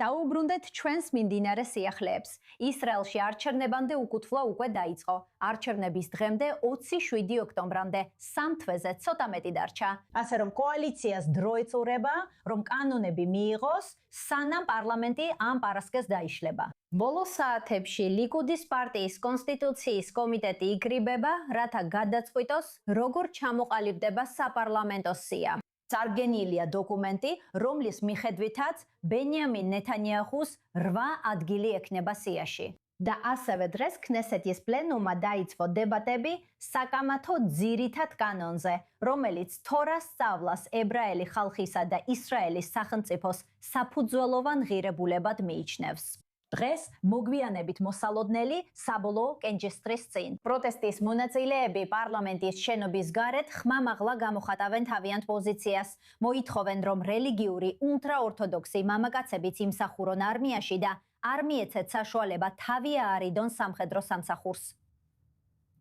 დაუბრუნდეთ ჩვენს მიმდინარე სიახლეებს. ისრაელში არჩევნებამდე უკუთვლა უკვე დაიწყო. არჩევნების დღემდე 27 ოქტომბრამდე 3 თვეზე ცოტა მეტი დარჩა. ასე რომ კოალიციას დრო ეწურება, რომ კანონები მიიღოს, სანამ პარლამენტი ამ პარასკევს დაიშლება. ბოლო საათებში ლიკუდის პარტიის კონსტიტუციის კომიტეტი იკრიბება, რათა გადაწყვიტოს, როგორ ჩამოყალიბდება საპარლამენტო სია. წარგენილია დოკუმენტი, რომლის მიხედვითაც ბენიამინ ნეთანიაჰუს 8 ადგილი ექნება სიაში. და ასევე დღეს ქნესეთის პლენუმმა დაიწყო დებატები საკამათო ძირითად კანონზე, რომელიც თორას სწავლას ებრაელი ხალხისა და ისრაელის სახელმწიფოს საფუძველოვან ღირებულებად მიიჩნევს. დღეს მოგვიანებით მოსალოდნელი საბოლოო კენჭისყრის წინ. პროტესტის მონაწილეები პარლამენტის შენობის გარეთ ხმამაღლა გამოხატავენ თავიანთ პოზიციას. მოითხოვენ, რომ რელიგიური ულტრაორთოდოქსი მამაკაცებიც იმსახურონ არმიაში და არ მიეცეთ საშუალება თავი აარიდონ სამხედრო სამსახურს.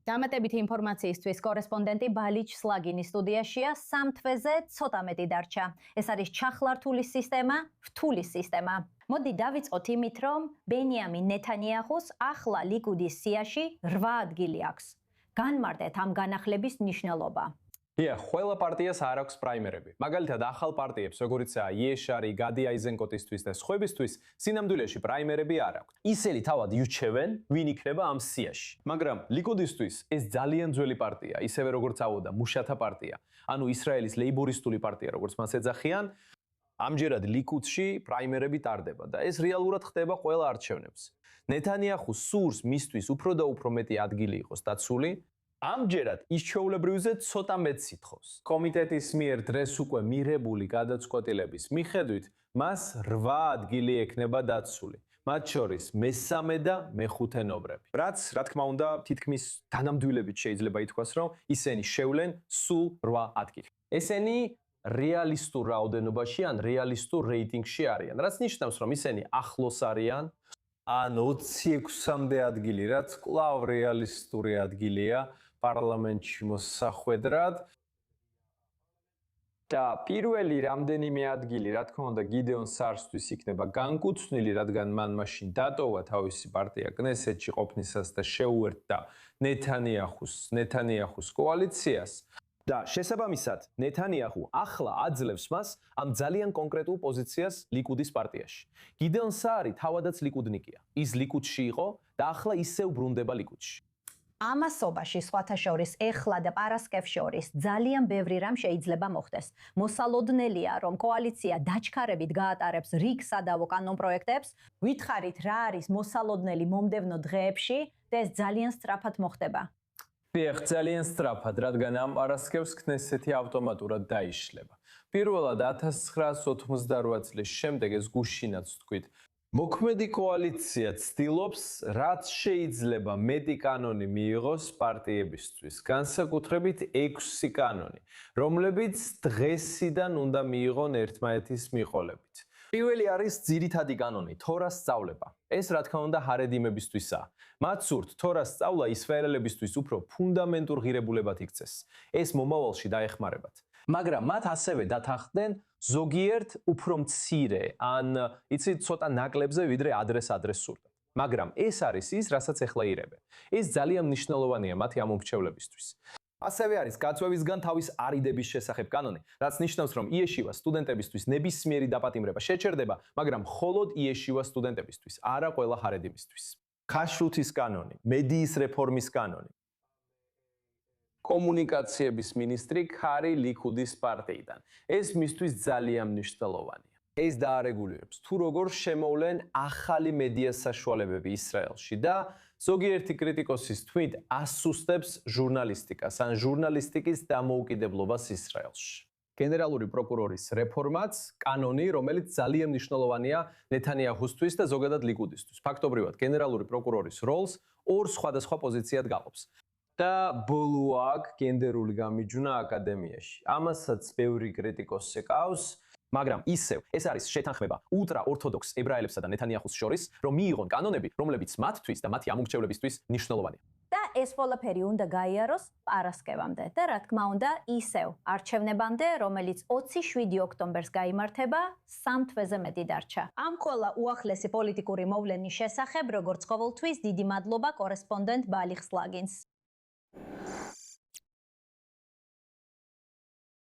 დამატებითი ინფორმაციისთვის კორესპონდენტი ბალიჩ სლაგინი სტუდიაშია. 3 თვეზე ცოტა მეტი დარჩა. ეს არის ჩახლართული სისტემა, რთული სისტემა. მოდი დავიწყოთ იმით, რომ ბენიამინ ნეთანიაჰუს ახლა ლიკუდის სიაში 8 ადგილი აქვს. განმარტეთ ამ განახლების მნიშვნელობა. ყველა პარტიას არ აქვს პრაიმერები. მაგალითად, ახალ პარტიებს, როგორიცაა იეშარი, გადი აიზენკოტისთვის და სხვებისთვის, სინამდვილეში პრაიმერები არ აქვს. ისინი თავად ირჩევენ, ვინ იქნება ამ სიაში. მაგრამ ლიკუდისთვის ეს ძალიან ძველი პარტია, ისევე როგორც ავოდა მუშათა პარტია, ანუ ისრაელის ლეიბორისტული პარტია, როგორც მას ეძახიან. ამჯერად ლიკუდში პრაიმერები ტარდება და ეს რეალურად ხდება ყველა არჩევნებს. ნეთანიაჰუს სურს მისთვის უფრო და უფრო მეტი ადგილი იყოს დაცული. ამჯერად ის ჩვეულებრივზე ცოტა მეტს ითხოვს. კომიტეტის მიერ დღეს უკვე მიღებული გადაწყვეტილების მიხედვით, მას 8 ადგილი ექნება დაცული. მათ შორის მესამე და მეხუთე ნომრები. რაც, რა თქმა უნდა, თითქმის თანამდვილებით შეიძლება ითქვას, რომ ისინი შევლენ სულ 8 ადგილი. ესენი რეალისტურ რაოდენობაში ან რეალისტურ რეიტინგში არიან, რაც ნიშნავს, რომ ისინი ახლოს არიან ან 26-მდე ადგილი, რაც კვლავ რეალისტური ადგილია პარლამენტში მოსახვედრად. და პირველი რამდენიმე ადგილი, რა თქმა უნდა, გიდეონ სარსთვის იქნება განკუთვნილი, რადგან მან მაშინ დატოვა თავისი პარტია კნესეთში ყოფნისას და შეუერთდა ნეთანიაჰუს კოალიციას. და შესაბამისად, ნეთანიაჰუ ახლა აძლევს მას ამ ძალიან კონკრეტულ პოზიციას ლიკუდის პარტიაში. გიდეონ საარი თავადაც ლიკუდნიკია. ის ლიკუდში იყო და ახლა ისევ ბრუნდება ლიკუდში. ამასობაში სხვათა შორის ეხლა და პარასკევს შორის ძალიან ბევრი რამ შეიძლება მოხდეს. მოსალოდნელია, რომ კოალიცია დაჩქარებით გაატარებს რიგ სადავო კანონპროექტებს. ვითხარით, რა არის მოსალოდნელი მომდევნო დღეებში და ეს ძალიან სწრაფად მოხდება. ძალიან სწრაფად, რადგან ამ პარასკევს ქნესეთი ავტომატურად დაიშლება. პირველად 1988 წლის შემდეგ ეს გუშინაც ვთქვით. მოქმედი კოალიცია ცდილობს, რაც შეიძლება მეტი კანონი მიიღოს პარტიებისთვის, განსაკუთრებით 6 კანონი, რომლებიც დღესიდან უნდა მიიღონ ერთმანეთის მიყოლებით. პირველი არის ძირითადი კანონი, თორას სწავლება. ეს რა თქმა უნდა ჰარედიმებისთვისაა. მათ სურთ თორას სწავლა ისრაელებისთვის უფრო ფუნდამენტურ ღირებულებად იქცეს. ეს მომავალში დაეხმარებათ. მაგრამ მათ ასევე დათანხმდნენ ზოგიერთ უფრო მცირე, ან იცით, ცოტა ნაკლებზე, ვიდრე ადრეს სურდათ. მაგრამ ეს არის ის, რასაც ეხლა ირებენ. ეს ძალიან მნიშვნელოვანია მათი ამომრჩევლებისთვის. ასევე არის გაწვევისგან თავის არიდების შესახებ კანონი, რაც ნიშნავს, რომ იეშივა სტუდენტებისთვის ნებისმიერი დაპატიმრება შეჩერდება, მაგრამ მხოლოდ იეშივა სტუდენტებისთვის, არა ყველა ჰარედიმისთვის. ქაშრუთის კანონი, მედიის რეფორმის კანონი. კომუნიკაციების მინისტრი ქარი ლიკუდის პარტიიდან. ეს მისთვის ძალიან მნიშვნელოვანია. ეს დაარეგულირებს თუ როგორ შემოვლენ ახალი მედია საშუალებები ისრაელში და ზოგიერთი კრიტიკოსის თქმით ასუსტებს ჟურნალისტიკას ან ჟურნალისტიკის დამოუკიდებლობას ისრაელში. გენერალური პროკურორის რეფორმაც კანონი, რომელიც ძალიან მნიშვნელოვანია ნეთანიაჰუსთვის და ზოგადად ლიკუდისთვის. ფაქტობრივად, გენერალური პროკურორის როლს 2 სხვადასხვა პოზიციად გაყოფს. და ბოლო აქ გენდერული გამიჯვნა აკადემიაში. ამასაც ბევრი კრიტიკოსი ყავს. მაგრამ ისევ ეს არის შეთანხმება ულტრაორთოდოქს ებრაელებსა და ნეთანიაჰუს შორის, რომ მიიღონ კანონები, რომლებიც მათთვის და მათი ამორჩევლებისთვის მნიშვნელოვანია. და ეს ყველაფერი უნდა გაიაროს პარასკევამდე და რა თქმა უნდა, ისევ არჩევნებამდე, რომელიც 27 ოქტომბერს გაიმართება, 3 თვეზე მეტი დარჩა. ამ ყველა უახლესი პოლიტიკური მოვლენის შესახებ, როგორც ყოველთვის, დიდი მადლობა კორესპონდენტ ბალიხ სლაგინს.